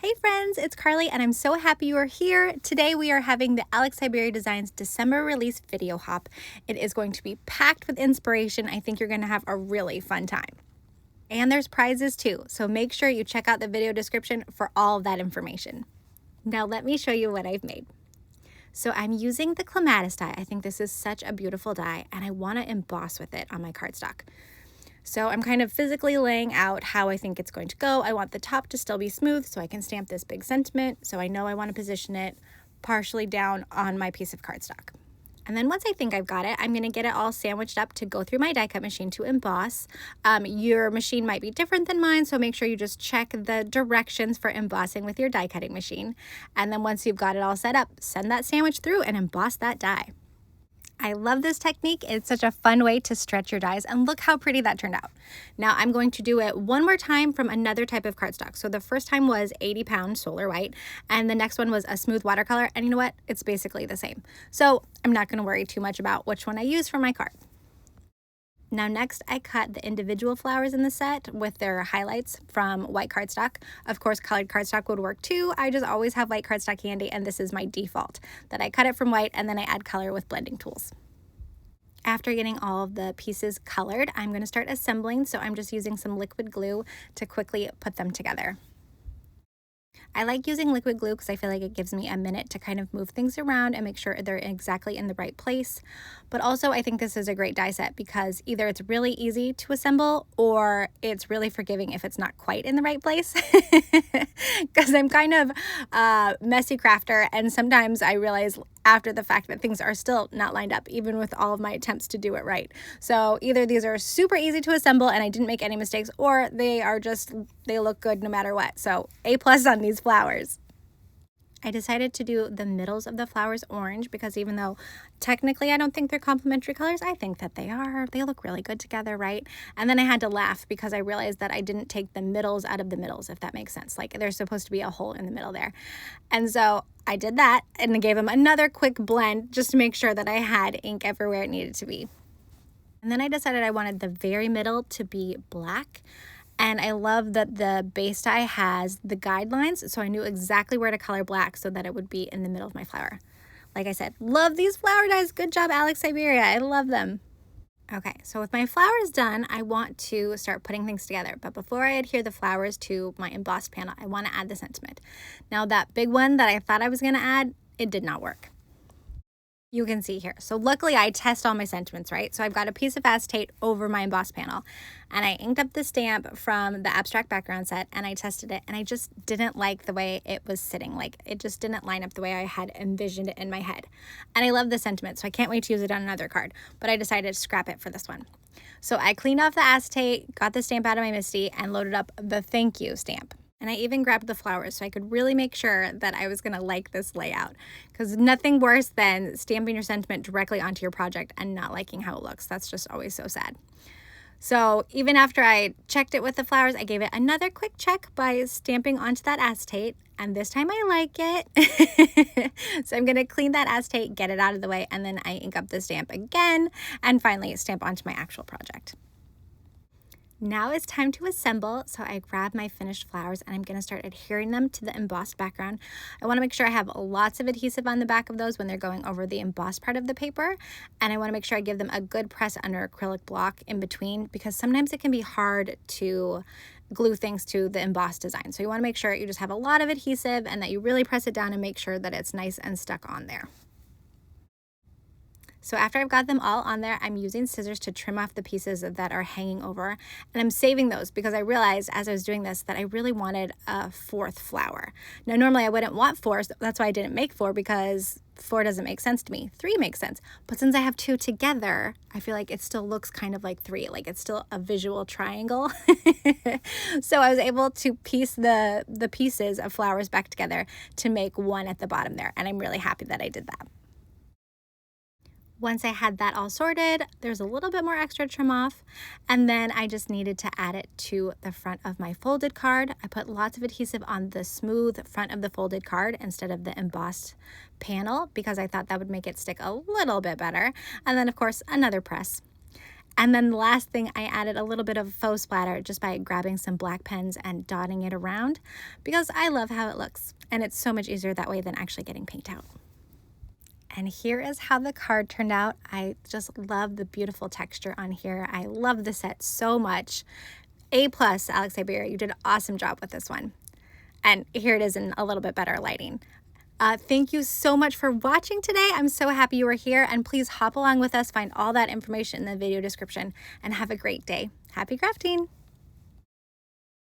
Hey friends, it's Carly and I'm so happy you are here. Today we are having the Alex Syberia Designs December release video hop. It is going to be packed with inspiration. I think you're going to have a really fun time. And there's prizes too, so make sure you check out the video description for all of that information. Now let me show you what I've made. So I'm using the clematis die. I think this is such a beautiful die and I want to emboss with it on my cardstock. So I'm kind of physically laying out how I think it's going to go. I want the top to still be smooth so I can stamp this big sentiment. So I know I want to position it partially down on my piece of cardstock. And then once I think I've got it, I'm going to get it all sandwiched up to go through my die cut machine to emboss. Your machine might be different than mine, so make sure you just check the directions for embossing with your die cutting machine. And then once you've got it all set up, send that sandwich through and emboss that die. I love this technique. It's such a fun way to stretch your dies, and look how pretty that turned out. Now I'm going to do it one more time from another type of cardstock. So the first time was 80-pound solar white, and the next one was a smooth watercolor, and you know what? It's basically the same. So I'm not going to worry too much about which one I use for my card. Now next I cut the individual flowers in the set with their highlights from white cardstock. Of course colored cardstock would work too. I just always have white cardstock handy and this is my default, that I cut it from white and then I add color with blending tools. After getting all of the pieces colored, I'm going to start assembling, so I'm just using some liquid glue to quickly put them together. I like using liquid glue because I feel like it gives me a minute to kind of move things around and make sure they're exactly in the right place. But also I think this is a great die set because either it's really easy to assemble or it's really forgiving if it's not quite in the right place. Because I'm kind of a messy crafter and sometimes I realize after the fact that things are still not lined up even with all of my attempts to do it right. So either these are super easy to assemble and I didn't make any mistakes, or they look good no matter what. So A+ on these flowers. I decided to do the middles of the flowers orange because even though technically I don't think they're complementary colors, I think that they are. They look really good together, right? And then I had to laugh because I realized that I didn't take the middles out of the middles, if that makes sense. Like there's supposed to be a hole in the middle there. And so I did that and I gave them another quick blend just to make sure that I had ink everywhere it needed to be. And then I decided I wanted the very middle to be black. And I love that the base die has the guidelines, so I knew exactly where to color black so that it would be in the middle of my flower. Like I said, love these flower dies. Good job, Alex Syberia. I love them. Okay, so with my flowers done, I want to start putting things together. But before I adhere the flowers to my embossed panel, I want to add the sentiment. Now that big one that I thought I was going to add, it did not work. You can see here. So luckily I test all my sentiments, right? So I've got a piece of acetate over my embossed panel and I inked up the stamp from the abstract background set and I tested it and I just didn't like the way it was sitting. Like it just didn't line up the way I had envisioned it in my head. And I love the sentiment, so I can't wait to use it on another card, but I decided to scrap it for this one. So I cleaned off the acetate, got the stamp out of my MISTI and loaded up the thank you stamp. And I even grabbed the flowers so I could really make sure that I was going to like this layout, because nothing worse than stamping your sentiment directly onto your project and not liking how it looks. That's just always so sad. So even after I checked it with the flowers, I gave it another quick check by stamping onto that acetate, and this time I like it. So I'm going to clean that acetate, get it out of the way, and then I ink up the stamp again and finally stamp onto my actual project. Now it's time to assemble, so I grab my finished flowers and I'm going to start adhering them to the embossed background. I want to make sure I have lots of adhesive on the back of those when they're going over the embossed part of the paper, and I want to make sure I give them a good press under acrylic block in between because sometimes it can be hard to glue things to the embossed design. So you want to make sure you just have a lot of adhesive and that you really press it down and make sure that it's nice and stuck on there. So after I've got them all on there, I'm using scissors to trim off the pieces that are hanging over, and I'm saving those because I realized as I was doing this that I really wanted a fourth flower. Now normally I wouldn't want four, so that's why I didn't make four, because four doesn't make sense to me. Three makes sense, but since I have two together, I feel like it still looks kind of like three, like it's still a visual triangle. So I was able to piece the pieces of flowers back together to make one at the bottom there, and I'm really happy that I did that. Once I had that all sorted, there's a little bit more extra trim off, and then I just needed to add it to the front of my folded card. I put lots of adhesive on the smooth front of the folded card instead of the embossed panel because I thought that would make it stick a little bit better. And then of course another press. And then the last thing, I added a little bit of faux splatter just by grabbing some black pens and dotting it around because I love how it looks. And it's so much easier that way than actually getting paint out. And here is how the card turned out. I just love the beautiful texture on here. I love the set so much. A+, Alex Syberia, you did an awesome job with this one. And here it is in a little bit better lighting. Thank you so much for watching today. I'm so happy you were here, and please hop along with us, find all that information in the video description, and have a great day. Happy crafting!